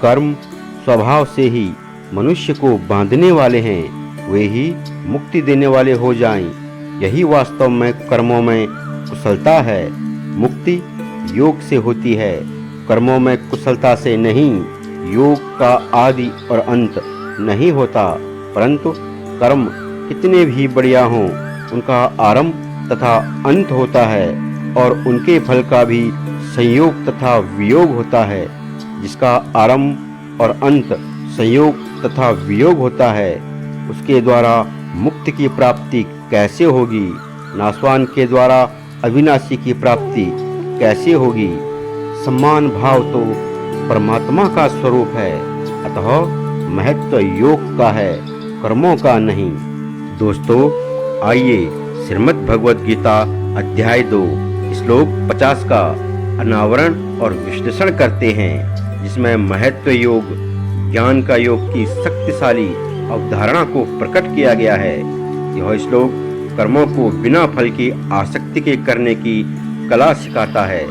कर्म स्वभाव से ही मनुष्य को बांधने वाले हैं, वे ही मुक्ति देने वाले हो जाएं। यही वास्तव में कर्मों में कुशलता है। मुक्ति योग से होती है, कर्मों में कुशलता से नहीं। योग का आदि और अंत नहीं होता, परंतु कर्म कितने भी बढ़िया हों, उनका आरंभ तथा अंत होता है और उनके फल का भी संयोग तथा वियोग होता है। जिसका आरंभ और अंत संयोग तथा वियोग होता है, उसके द्वारा मुक्ति की प्राप्ति कैसे होगी? नाशवान के द्वारा अविनाशी की प्राप्ति कैसे होगी? सम्मान भाव तो परमात्मा का स्वरूप है, अतः महत्व योग का है, कर्मों का नहीं। दोस्तों, आइए श्रीमद् भगवद गीता अध्याय 2 श्लोक 50 का अनावरण और विश्लेषण करते हैं, जिसमें महत्व योग, ज्ञान का योग की शक्तिशाली अवधारणा को प्रकट किया गया है। यह श्लोक कर्मों को बिना फल की आसक्ति के करने की कला सिखाता है।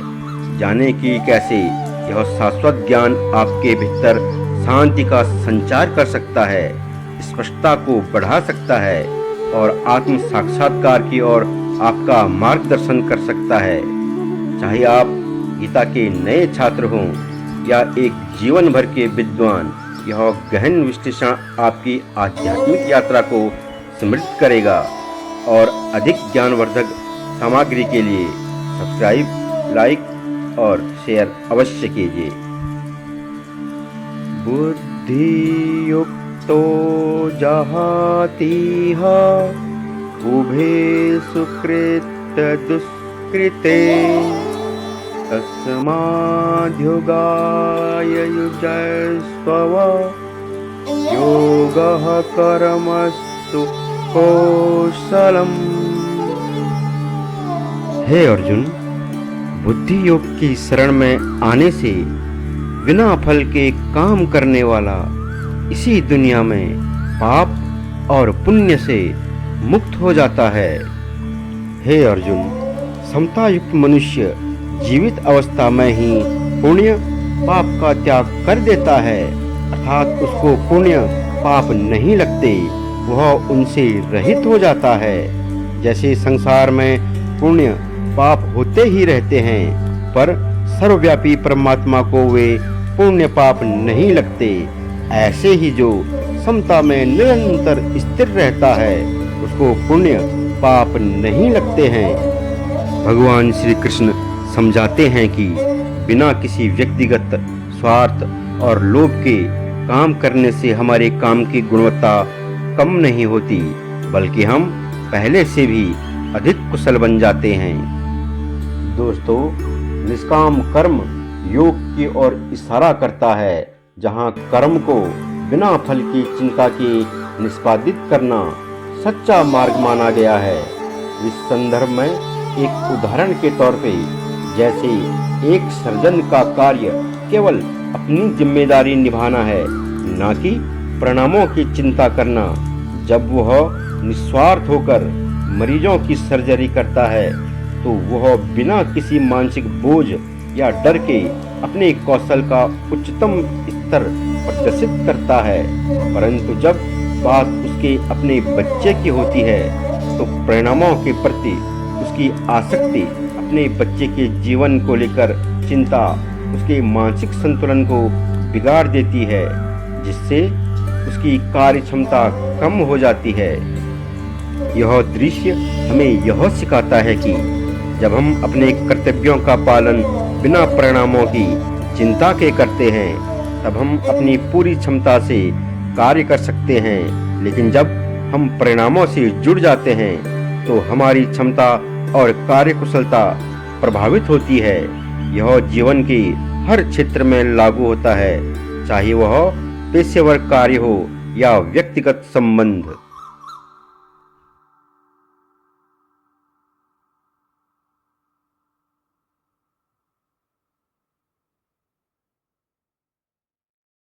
जाने कि कैसे यह शाश्वत ज्ञान आपके भीतर शांति का संचार कर सकता है, स्पष्टता को बढ़ा सकता है और आत्म साक्षात्कार की ओर आपका मार्गदर्शन कर सकता है। चाहे आप गीता के नए छात्र हों या एक जीवन भर के विद्वान, यह गहन विश्लेषण आपकी आध्यात्मिक यात्रा को समृद्ध करेगा। और अधिक ज्ञानवर्धक सामग्री के लिए सब्सक्राइब, लाइक और शेयर अवश्य कीजिए। बुद्धि युक्तो जहातीह उभे सुकृत दुष्कृते तस्माद्युगाय युजस्व योगः कर्मसु कौशलम्। हे अर्जुन, बुद्धि योग की शरण में आने से बिना फल के काम करने वाला इसी दुनिया में पाप और पुण्य से मुक्त हो जाता है। हे अर्जुन, समता युक्त मनुष्य जीवित अवस्था में ही पुण्य पाप का त्याग कर देता है, अर्थात उसको पुण्य पाप नहीं लगते, वह उनसे रहित हो जाता है। जैसे संसार में पुण्य पाप होते ही रहते हैं, पर सर्वव्यापी परमात्मा को वे पुण्य पाप नहीं लगते, ऐसे ही जो समता में निरंतर स्थिर रहता है, उसको पुण्य पाप नहीं लगते हैं। भगवान श्री कृष्ण समझाते हैं कि बिना किसी व्यक्तिगत स्वार्थ और लोभ के काम करने से हमारे काम की गुणवत्ता कम नहीं होती, बल्कि हम पहले से भी अधिक कुशल बन जाते हैं। दोस्तों, निष्काम कर्म योग की ओर इशारा करता है, जहाँ कर्म को बिना फल की चिंता के निष्पादित करना सच्चा मार्ग माना गया है। इस संदर्भ में एक उदाहरण के तौर पे, जैसे एक सर्जन का कार्य केवल अपनी जिम्मेदारी निभाना है, न कि परिणामों की चिंता करना। जब वह निस्वार्थ होकर मरीजों की सर्जरी करता है, तो वह बिना किसी मानसिक बोझ या डर के अपने कौशल का उच्चतम स्तर प्रदर्शित करता है। परंतु जब बात उसके अपने बच्चे की होती है, तो परिणामों के प्रति उसकी आसक्ति, अपने बच्चे के जीवन को लेकर चिंता उसके मानसिक संतुलन को बिगाड़ देती है, जिससे उसकी कार्य क्षमता कम हो जाती है। यह दृश्य हमें यह सिखाता है कि जब हम अपने कर्तव्यों का पालन बिना परिणामों की चिंता के करते हैं, तब हम अपनी पूरी क्षमता से कार्य कर सकते हैं। लेकिन जब हम परिणामों से जुड़ जाते हैं, तो हमारी क्षमता और कार्यकुशलता प्रभावित होती है। यह जीवन के हर क्षेत्र में लागू होता है, चाहे वह पेशेवर कार्य हो या व्यक्तिगत संबंध।